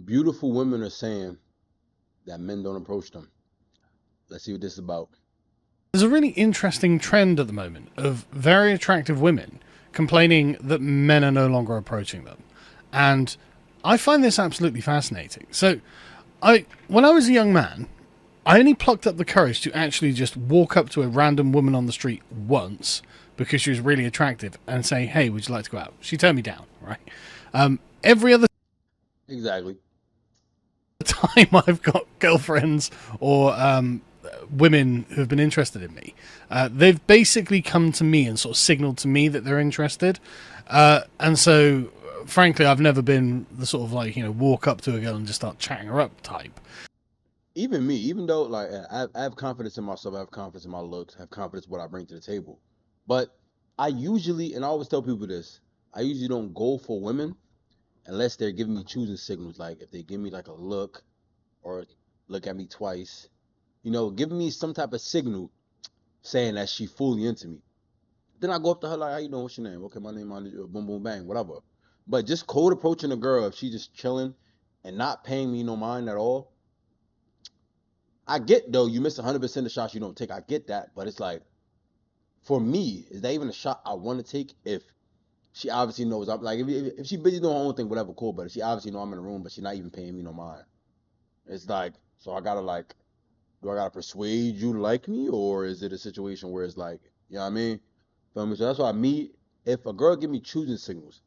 Beautiful women are saying that men don't approach them. Let's see what this is about. There's a really interesting trend at the moment of very attractive women complaining that men are no longer approaching them. And I find this absolutely fascinating. So, when I was a young man, I only plucked up the courage to actually just walk up to a random woman on the street once because she was really attractive and say, "Hey, would you like to go out?" She turned me down, right? Every other Exactly. time I've got girlfriends or women who've been interested in me, they've basically come to me and sort of signaled to me that they're interested. And so, frankly, I've never been the sort of like, walk up to a girl and just start chatting her up type. Even me, even though like I have confidence in myself, I have confidence in my looks, I have confidence in what I bring to the table. But I usually, and I always tell people this, I usually don't go for women unless they're giving me choosing signals. Like if they give me like a look or look at me twice, giving me some type of signal saying that she fully into me. Then I go up to her like, how you doing? What's your name? Okay, my name is boom boom bang, whatever. But just cold approaching a girl if she just chilling and not paying me no mind at all. I get though you miss 100% of shots you don't take. I get that, but it's like for me, is that even a shot I want to take if she obviously knows I'm like if she busy doing her own thing, whatever, cool. But if she obviously know I'm in the room, but she's not even paying me no mind. It's like so I gotta like do I gotta persuade you to like me or is it a situation where it's like you know what I mean? Feel me? So that's why me if a girl give me choosing signals,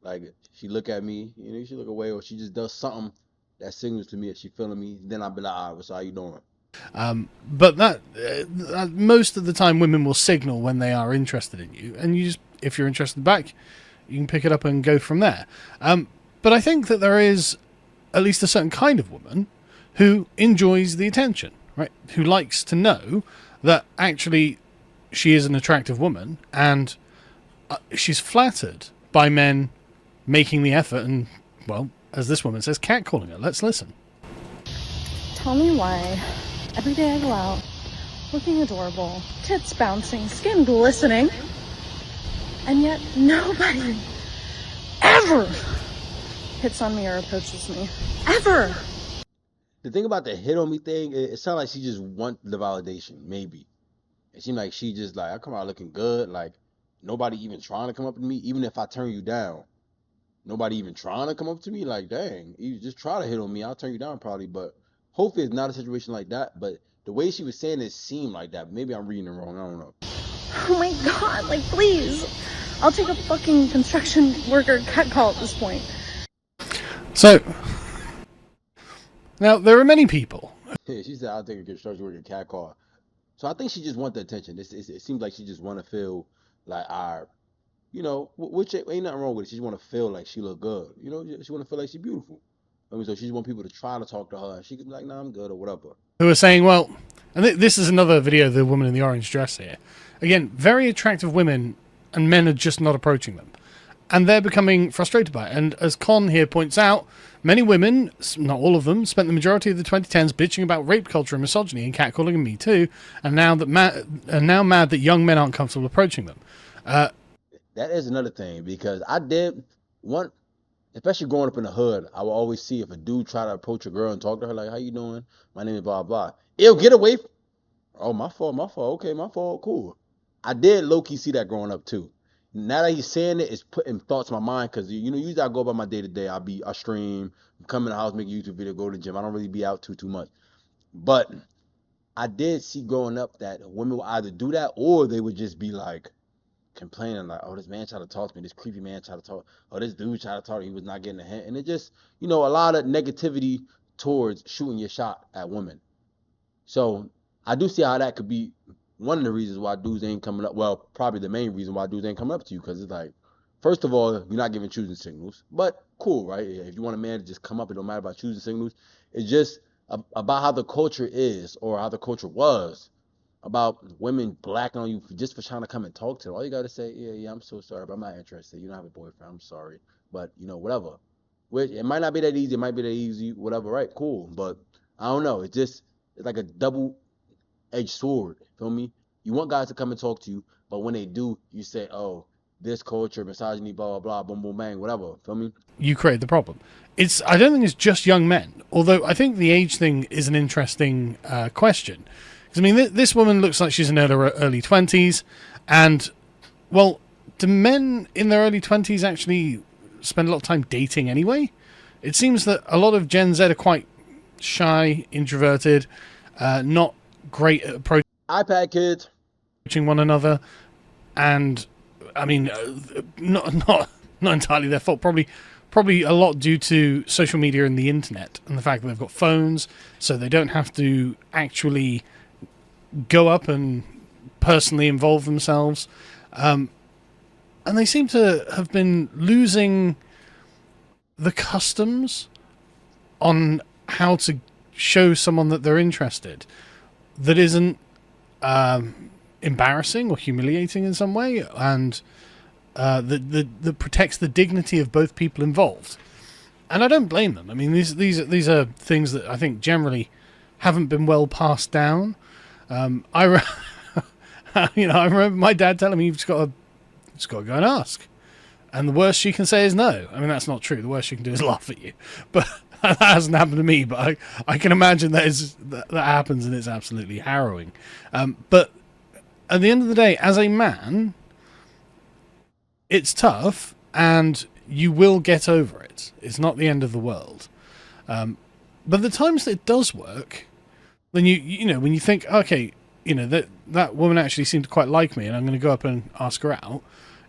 like she look at me, she look away or she just does something that signals to me if she feeling me, then I'll be like, all right, what's how you doing? But most of the time, women will signal when they are interested in you, and you just, if you're interested back, you can pick it up and go from there. But I think that there is at least a certain kind of woman who enjoys the attention, right? Who likes to know that actually she is an attractive woman and she's flattered by men making the effort and, well, as this woman says, catcalling her. Let's listen. Tell me why every day I go out looking adorable, tits bouncing, skin glistening, and yet nobody ever hits on me or approaches me. Ever! The thing about the hit on me thing, it sounds like she just want the validation, maybe. It seemed like she just like I come out looking good, like nobody even trying to come up to me, even if I turn you down. Nobody even trying to come up to me, like dang, you just try to hit on me, I'll turn you down probably, but hopefully it's not a situation like that. But the way she was saying it seemed like that. Maybe I'm reading it wrong. I don't know. Oh my god, like please. I'll take a fucking construction worker catcall at this point. So, now there are many people. Yeah, she said I'll take a construction worker cat car. So I think she just want the attention. It seems like she just want to feel like our, which ain't nothing wrong with it. She just want to feel like she look good. She want to feel like she beautiful. I mean, so she just want people to try to talk to her, and she can be like, "Nah, I'm good" or whatever. Who are saying, well, and this is another video of the woman in the orange dress here. Again, very attractive women, and men are just not approaching them. And they're becoming frustrated by it. And as Con here points out, many women, not all of them, spent the majority of the 2010s bitching about rape culture and misogyny and catcalling and Me Too, and now mad that young men aren't comfortable approaching them. That is another thing because I did one, especially growing up in the hood. I will always see if a dude try to approach a girl and talk to her like, "How you doing? My name is blah blah." Ew, get away. Oh, my fault, my fault. Okay, my fault. Cool. I did low key see that growing up too. Now that he's saying it, it's putting thoughts in my mind because usually I go about my day to day. I stream, come in the house, make a YouTube video, go to the gym. I don't really be out too much. But I did see growing up that women would either do that or they would just be like complaining like, "Oh, this man tried to talk to me. This creepy man tried to talk. Oh, this dude tried to talk to me. He was not getting a hint." And it just a lot of negativity towards shooting your shot at women. So I do see how that could be one of the reasons why dudes ain't coming up. Well, probably the main reason why dudes ain't coming up to you because it's like, first of all, you're not giving choosing signals. But cool, right? If you want a man to just come up, it don't matter about choosing signals. It's just about how the culture is or how the culture was about women blacking on you just for trying to come and talk to them. All you gotta say, yeah, I'm so sorry, but I'm not interested. You don't have a boyfriend. I'm sorry, but whatever. Which it might not be that easy. It might be that easy. Whatever. Right? Cool. But I don't know. It's like a double-edged sword. Feel me? You want guys to come and talk to you, but when they do, you say, "Oh, this culture, misogyny, blah, blah, blah, boom, boom, bang, whatever. Feel me? You create the problem. I don't think it's just young men, although I think the age thing is an interesting question. Because, I mean, this woman looks like she's in her early 20s, and, well, do men in their early 20s actually spend a lot of time dating anyway? It seems that a lot of Gen Z are quite shy, introverted, not great at approaching iPad kids. one another, and I mean, not entirely their fault. Probably a lot due to social media and the internet and the fact that they've got phones, so they don't have to actually go up and personally involve themselves. And they seem to have been losing the customs on how to show someone that they're interested that isn't embarrassing or humiliating in some way, and that protects the dignity of both people involved. And I don't blame them. I mean, these are things that I think generally haven't been well passed down. I remember my dad telling me, you've just got to go and ask. And the worst she can say is no. I mean, that's not true. The worst she can do is laugh at you. But that hasn't happened to me. But I can imagine that happens, and it's absolutely harrowing. But at the end of the day, as a man, it's tough, and you will get over it. It's not the end of the world. But the times that it does work, then you know, when you think, okay, you know, that woman actually seemed to quite like me, and I'm going to go up and ask her out,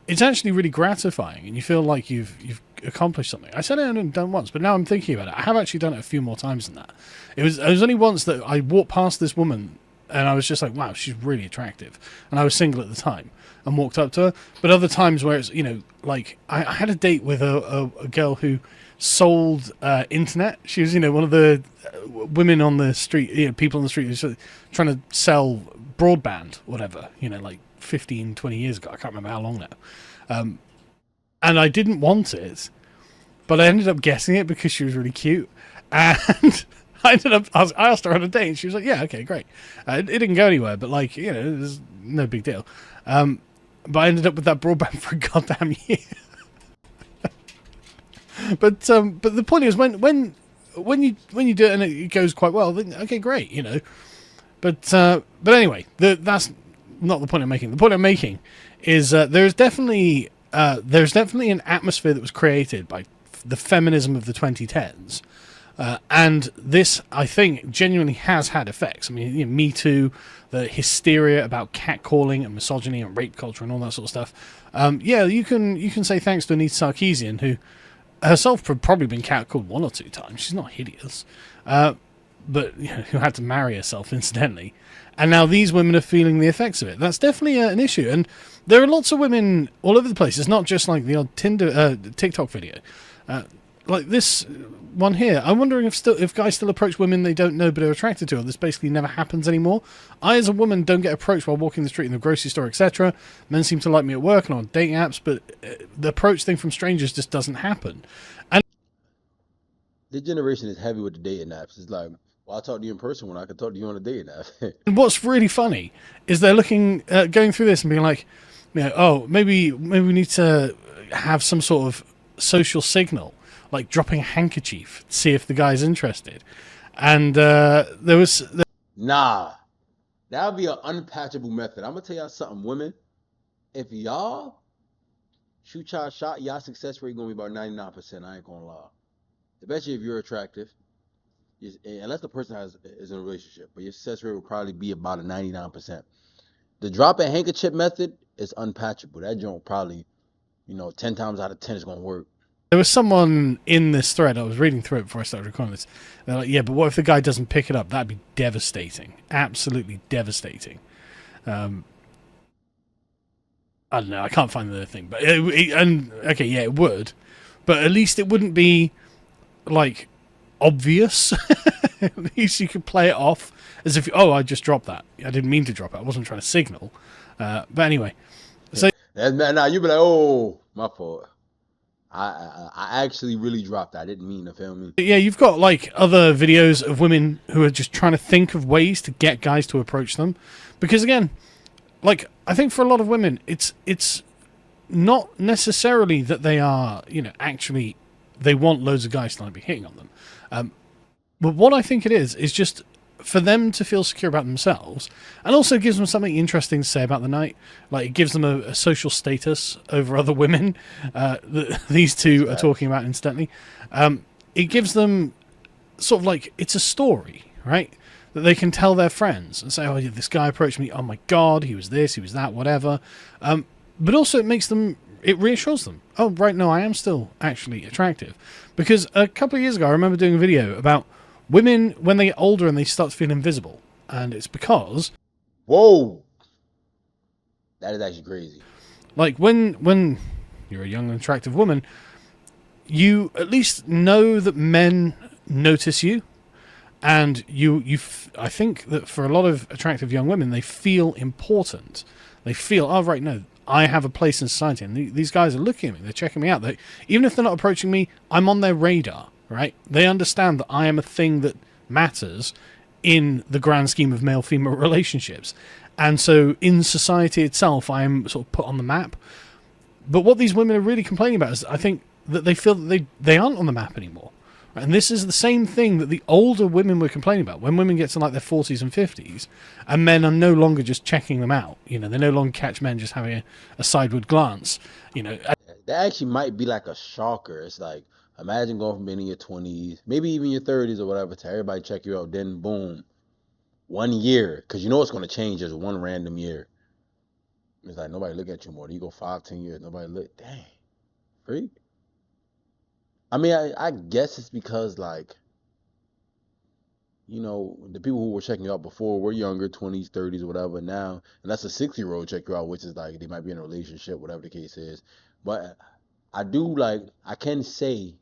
it's actually really gratifying, and you feel like you've accomplished something. I said I hadn't done once, but now I'm thinking about it. I have actually done it a few more times than that. It was only once that I walked past this woman, and I was just like, wow, she's really attractive. And I was single at the time and walked up to her. But other times where it's, you know, like I had a date with a girl who sold internet. She was, you know, one of the women on the street, you know, people on the street who's trying to sell broadband, whatever, you know, like 15, 20 years ago. I can't remember how long now. And I didn't want it, but I ended up getting it because she was really cute. And I asked her on a date, and she was like, yeah, okay, great. It didn't go anywhere, but, like, you know, it was no big deal. But I ended up with that broadband for a goddamn year. But the point is, when you do it and it goes quite well, then okay, great, you know. But anyway, that's not the point I'm making. The point I'm making is there's definitely an atmosphere that was created by the feminism of the 2010s. And this, I think, genuinely has had effects. I mean, you know, Me Too, the hysteria about catcalling and misogyny and rape culture and all that sort of stuff. Yeah, you can say thanks to Anita Sarkeesian, who herself probably been catcalled 1 or 2 times. She's not hideous, but you know, who had to marry herself incidentally. And now these women are feeling the effects of it. That's definitely an issue. And there are lots of women all over the place. It's not just like the odd TikTok video. Like this one here. I'm wondering if guys still approach women they don't know but are attracted to, or this basically never happens anymore. I, as a woman, don't get approached while walking the street in the grocery store, etc. Men seem to like me at work and on dating apps, but the approach thing from strangers just doesn't happen. And This generation is heavy with the dating apps. It's like, well, I'll talk to you in person when I can talk to you on a dating app. And what's really funny is they're going through this and being like, you know, oh, maybe we need to have some sort of social signal, like dropping a handkerchief to see if the guy's interested. And Nah, that would be an unpatchable method. I'm gonna tell y'all something, women. If y'all shoot y'all shot, y'all success rate gonna be about 99%. I ain't gonna lie. Especially if you're attractive, unless the person is in a relationship, but your success rate will probably be about a 99%. The drop a handkerchief method is unpatchable. That joint probably, 10 times out of 10 is gonna work. There was someone in this thread, I was reading through it before I started recording this. They're like, yeah, but what if the guy doesn't pick it up? That'd be devastating. Absolutely devastating. I don't know. I can't find the thing. But it would. But at least it wouldn't be, like, obvious. At least you could play it off as if, I just dropped that. I didn't mean to drop it. I wasn't trying to signal. But anyway. So now you'd be like, oh, my fault. I actually really dropped that. I didn't mean to, feel me? Yeah, you've got like other videos of women who are just trying to think of ways to get guys to approach them. Because again, like I think for a lot of women, it's not necessarily that they are, actually they want loads of guys to be hitting on them. But what I think it is just for them to feel secure about themselves, and also gives them something interesting to say about the night. Like, it gives them a social status over other women that these two are talking about instantly. It gives them sort of like, it's a story, right? That they can tell their friends and say, oh, yeah, this guy approached me. Oh my God, he was this, he was that, whatever. But also it reassures them. Oh, right, no, I am still actually attractive. Because a couple of years ago, I remember doing a video about women when they get older and they start to feel invisible. And it's because... Whoa! That is actually crazy. Like, when you're a young and attractive woman, you at least know that men notice you. And I think that for a lot of attractive young women, they feel important. They feel, oh, right, no, I have a place in society. And these guys are looking at me. They're checking me out. Even if they're not approaching me, I'm on their radar, right? They understand that I am a thing that matters in the grand scheme of male-female relationships. And so in society itself, I am sort of put on the map. But what these women are really complaining about is, I think, that they feel that they aren't on the map anymore. And this is the same thing that the older women were complaining about. When women get to like their 40s and 50s, and men are no longer just checking them out. They no longer catch men just having a sideward glance. That actually might be like a shocker. It's like, imagine going from being in your 20s, maybe even your 30s or whatever, to everybody check you out. Then boom, 1 year, because it's going to change just one random year. It's like nobody look at you more. You go 5-10 years, nobody look. Dang, freak. I mean, I guess it's because, like, the people who were checking you out before were younger, 20s, 30s, or whatever now, and that's a 60-year-old check you out, which is like, they might be in a relationship, whatever the case is. But I can say,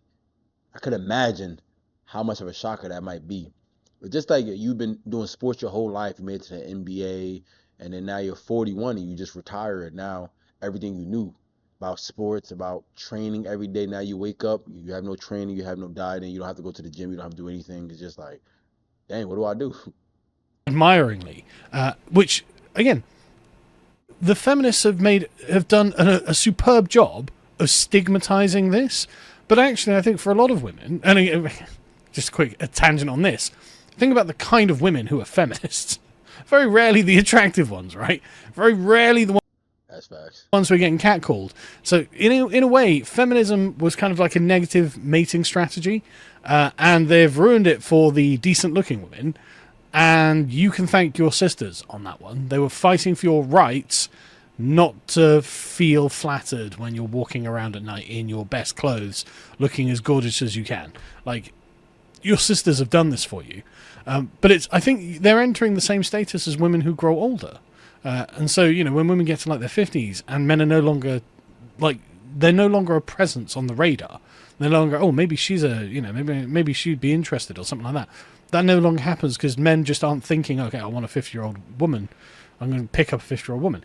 I could imagine how much of a shocker that might be. But just like you've been doing sports your whole life, you made it to the NBA, and then now you're 41 and you just retired. Now, everything you knew about sports, about training every day. Now you wake up, you have no training, you have no dieting, you don't have to go to the gym, you don't have to do anything. It's just like, dang, what do I do? Admiringly, which, again, the feminists have done a superb job of stigmatizing this. But actually, I think for a lot of women, and just a tangent on this, think about the kind of women who are feminists. Very rarely the attractive ones, right? Very rarely the That's facts. ones who are getting catcalled. So in a way, feminism was kind of like a negative mating strategy, and they've ruined it for the decent-looking women. And you can thank your sisters on that one. They were fighting for your rights, not to feel flattered when you're walking around at night in your best clothes, looking as gorgeous as you can. Like, your sisters have done this for you. But I think they're entering the same status as women who grow older. And so, when women get to like their 50s and men are no longer, like, they're no longer a presence on the radar. They're no longer, oh, maybe she's maybe she'd be interested or something like that. That no longer happens because men just aren't thinking, okay, I want a 50-year-old woman. I'm going to pick up a 50-year-old woman.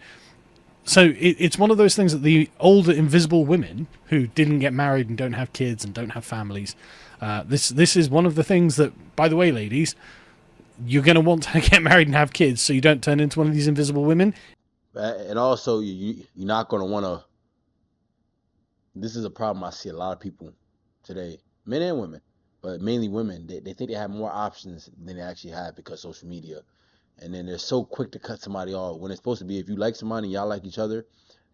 So it's one of those things that the older invisible women who didn't get married and don't have kids and don't have families, this is one of the things that, by the way, ladies, you're going to want to get married and have kids so you don't turn into one of these invisible women. And also, you're not going to want to... This is a problem I see a lot of people today, men and women, but mainly women. They think they have more options than they actually have because of social media. And then they're so quick to cut somebody off when it's supposed to be, if you like somebody and y'all like each other,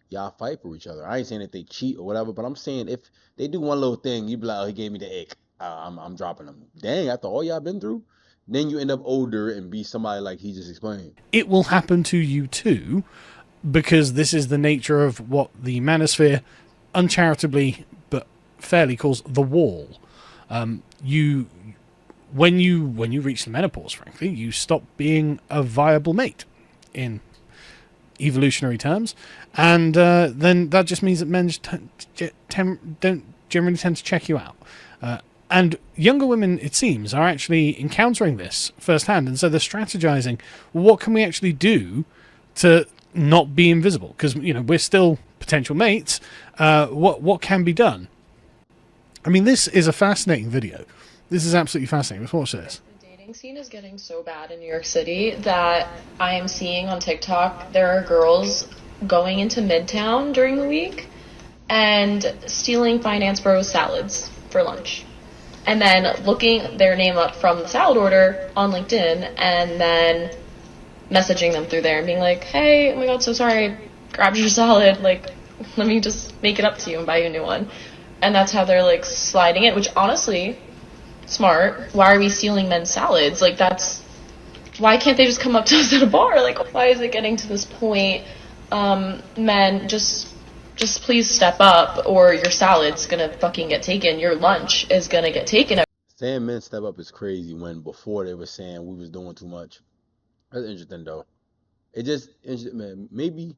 y'all fight for each other. I ain't saying that they cheat or whatever, but I'm saying if they do one little thing, you be like, oh, he gave me the ick. I'm dropping him. Dang, after all y'all been through, then you end up older and be somebody like he just explained. It will happen to you too, because this is the nature of what the manosphere uncharitably but fairly calls the wall. When you reach the menopause, frankly, you stop being a viable mate in evolutionary terms, and then that just means that men just don't generally tend to check you out. And younger women, it seems, are actually encountering this firsthand, and so they're strategizing, well, what can we actually do to not be invisible? Because, we're still potential mates. What can be done? I mean, this is a fascinating video. This is absolutely fascinating. Let's watch this. The dating scene is getting so bad in New York City that I am seeing on TikTok there are girls going into Midtown during the week and stealing Finance Bros salads for lunch. And then looking their name up from the salad order on LinkedIn and then messaging them through there and being like, hey, oh my god, so sorry, I grabbed your salad, like, let me just make it up to you and buy you a new one. And that's how they're, like, sliding it, which honestly, smart. Why are we stealing men's salads? Like, why can't they just come up to us at a bar? Like, why is it getting to this point? Men, just please step up, or your salad's gonna fucking get taken. Your lunch is gonna get taken. Saying men step up is crazy when before they were saying we was doing too much. That's interesting though. It just, man, maybe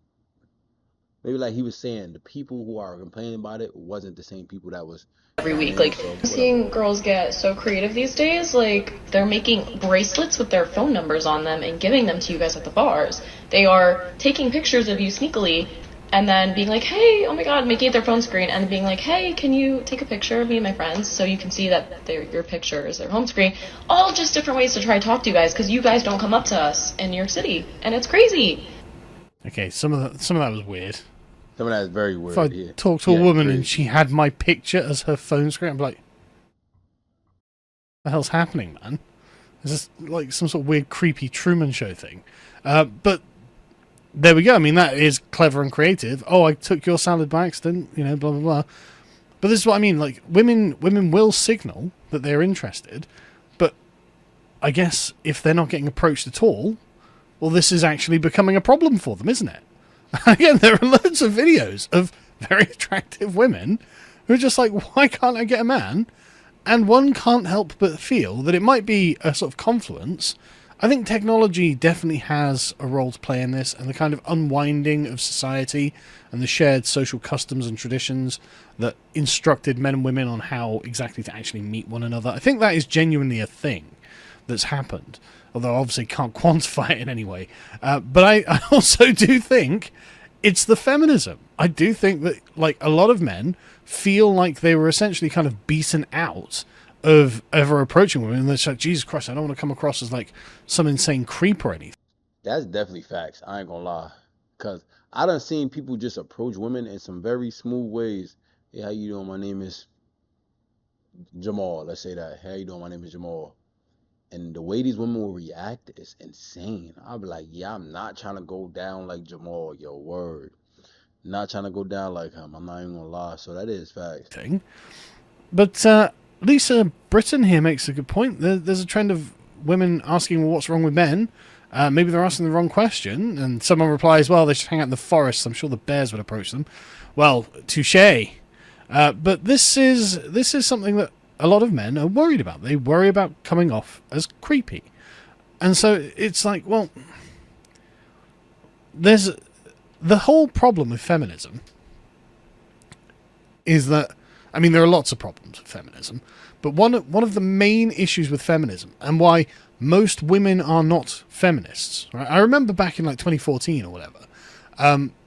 like he was saying, the people who are complaining about it wasn't the same people that was Every week. Like, seeing girls get so creative these days, like, they're making bracelets with their phone numbers on them and giving them to you guys at the bars. They are taking pictures of you sneakily and then being like, hey, oh my god, making it their phone screen, and being like, hey, can you take a picture of me and my friends so you can see that your picture is their home screen. All just different ways to try to talk to you guys, because you guys don't come up to us in New York City, and it's crazy. Okay, some of that was weird. Some of that is very weird. If I talked to a woman and she had my picture as her phone screen, I'm like, what the hell's happening, man? Is this like some sort of weird, creepy Truman Show thing? But there we go. I mean, that is clever and creative. Oh, I took your salad by accident, you know, blah, blah, blah. But this is what I mean. Like, women will signal that they're interested, but I guess if they're not getting approached at all, well, this is actually becoming a problem for them, isn't it? Again, there are loads of videos of very attractive women who are just like, why can't I get a man? And one can't help but feel that it might be a sort of confluence. I think technology definitely has a role to play in this, and the kind of unwinding of society and the shared social customs and traditions that instructed men and women on how exactly to actually meet one another. I think that is genuinely a thing that's happened, although I obviously can't quantify it in any way. But I also do think it's the feminism. I do think that, like, a lot of men feel like they were essentially kind of beaten out of ever approaching women, and they're like, Jesus Christ, I don't want to come across as like some insane creep or anything. That's definitely facts. I ain't gonna lie, cause I done seen people just approach women in some very smooth ways. Hey, how you doing? My name is Jamal. Let's say that. Hey, how you doing? My name is Jamal. And the way these women will react is insane. I'll be like, yeah, I'm not trying to go down like Jamal, yo, word. Not trying to go down like him. I'm not even gonna lie. So that is facts. But Lisa Britton here makes a good point. There's a trend of women asking, well, what's wrong with men? Maybe they're asking the wrong question. And someone replies, well, they should hang out in the forest. I'm sure the bears would approach them. Well, touche. But this is something that a lot of men are worried about. They worry about coming off as creepy. And so it's like, well, there's the whole problem with feminism is that, I mean, there are lots of problems with feminism, but one of the main issues with feminism and why most women are not feminists, right? I remember back in like 2014 or whatever,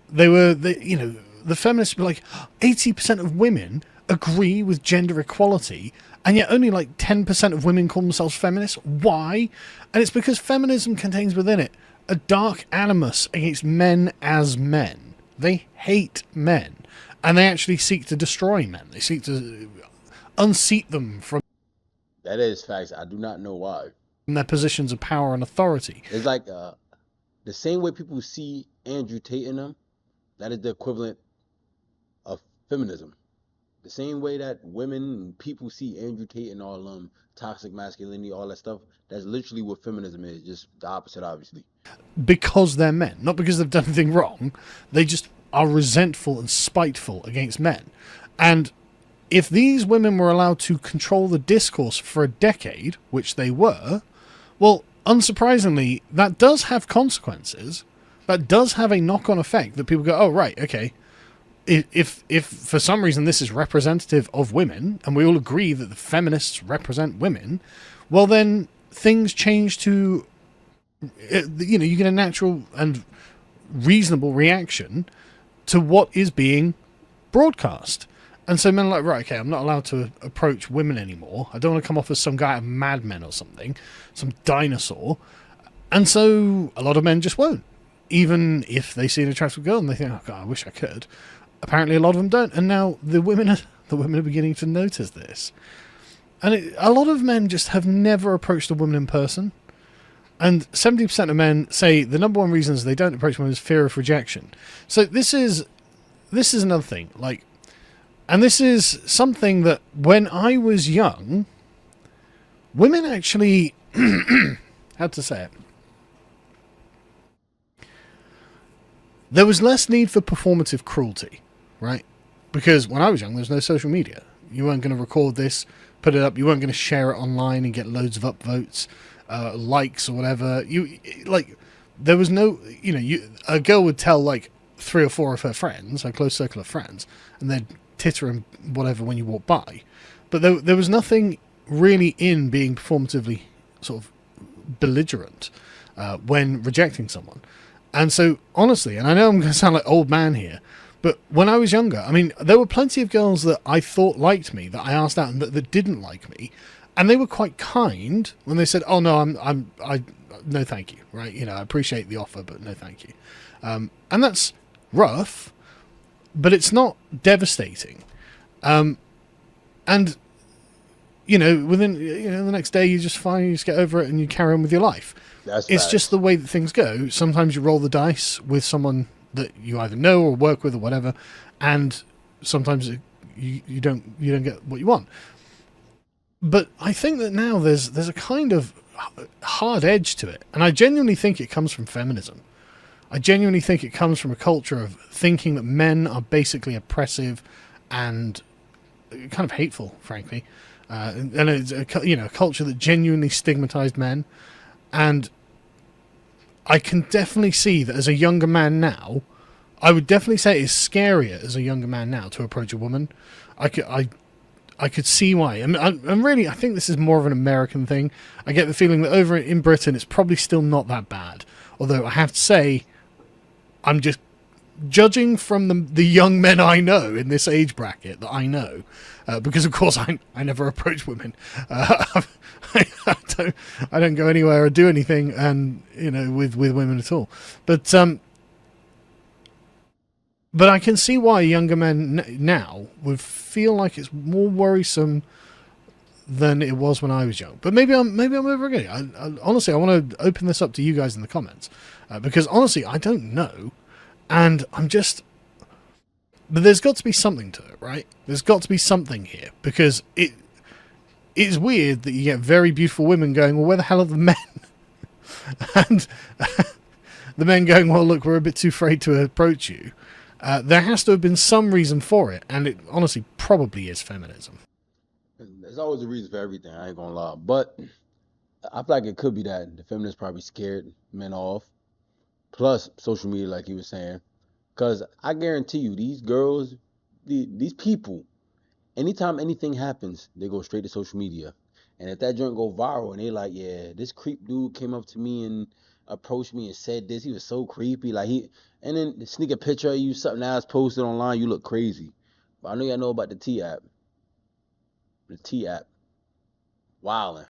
the feminists were like, 80% of women agree with gender equality, and yet only like 10% of women call themselves feminists. Why? And it's because feminism contains within it a dark animus against men as men. They hate men, and they actually seek to destroy men. They seek to unseat them from That is facts. I do not know why. their positions of power and authority. It's like the same way people see Andrew Tate in them, that is the equivalent of feminism. The same way that women and people see Andrew Tate and all toxic masculinity, all that stuff, that's literally what feminism is. Just the opposite, obviously. Because they're men, not because they've done anything wrong. They just are resentful and spiteful against men. And if these women were allowed to control the discourse for a decade, which they were, well, unsurprisingly, that does have consequences. That does have a knock-on effect that people go, oh, right, okay. If for some reason this is representative of women, and we all agree that the feminists represent women, well, then things change to, you get a natural and reasonable reaction to what is being broadcast. And so men are like, right, okay, I'm not allowed to approach women anymore. I don't want to come off as some guy out of Mad Men or something, some dinosaur. And so a lot of men just won't. Even if they see an attractive girl and they think, oh, God, I wish I could. apparently a lot of them don't, and now the women are beginning to notice this. And a lot of men just have never approached a woman in person. And 70% of men say the number one reasons they don't approach women is fear of rejection. So this is another thing. Like, and this is something that when I was young, women actually, how to say it? There was less need for performative cruelty, right? Because when I was young, there was no social media. You weren't going to record this, put it up. You weren't going to share it online and get loads of upvotes, likes or whatever. There was no, a girl would tell like 3 or 4 of her friends, a close circle of friends, and they'd titter and whatever when you walk by. But there was nothing really in being performatively sort of belligerent when rejecting someone. And so, honestly, and I know I'm going to sound like old man here, but when I was younger, I mean, there were plenty of girls that I thought liked me, that I asked out, and that didn't like me, and they were quite kind when they said, "Oh no, no, thank you." Right? I appreciate the offer, but no, thank you. And that's rough, but it's not devastating. And within the next day, you just get over it and you carry on with your life. It's just the way that things go. Sometimes you roll the dice with someone that you either know or work with or whatever, and sometimes you don't get what you want. But I think that now there's a kind of hard edge to it, and I genuinely think it comes from feminism. I genuinely think it comes from a culture of thinking that men are basically oppressive and kind of hateful, frankly, and it's a culture that genuinely stigmatized men. And I can definitely see that as a younger man now, I would definitely say it's scarier as a younger man now to approach a woman. I could see why. I think this is more of an American thing. I get the feeling that over in Britain, it's probably still not that bad. Although I have to say, I'm just judging from the young men I know in this age bracket that I know, because of course I never approach women. I don't go anywhere or do anything, and with women at all. But I can see why younger men now would feel like it's more worrisome than it was when I was young. But maybe I'm overreacting. Honestly, I want to open this up to you guys in the comments, because honestly, I don't know, and but there's got to be something to it, right? There's got to be something here, because it's weird that you get very beautiful women going, well, where the hell are the men? And the men going, well, look, we're a bit too afraid to approach you. There has to have been some reason for it, and it honestly probably is feminism. There's always a reason for everything, I ain't gonna lie. But I feel like it could be that the feminists probably scared men off. Plus social media, like you were saying. Because I guarantee you, these girls, these people, anytime anything happens, they go straight to social media. And if that joint go viral and they like, yeah, this creep dude came up to me and approached me and said this, he was so creepy, and then sneak a picture of you, something else posted online, you look crazy. But I know y'all know about the T app. The T app. Wildin'.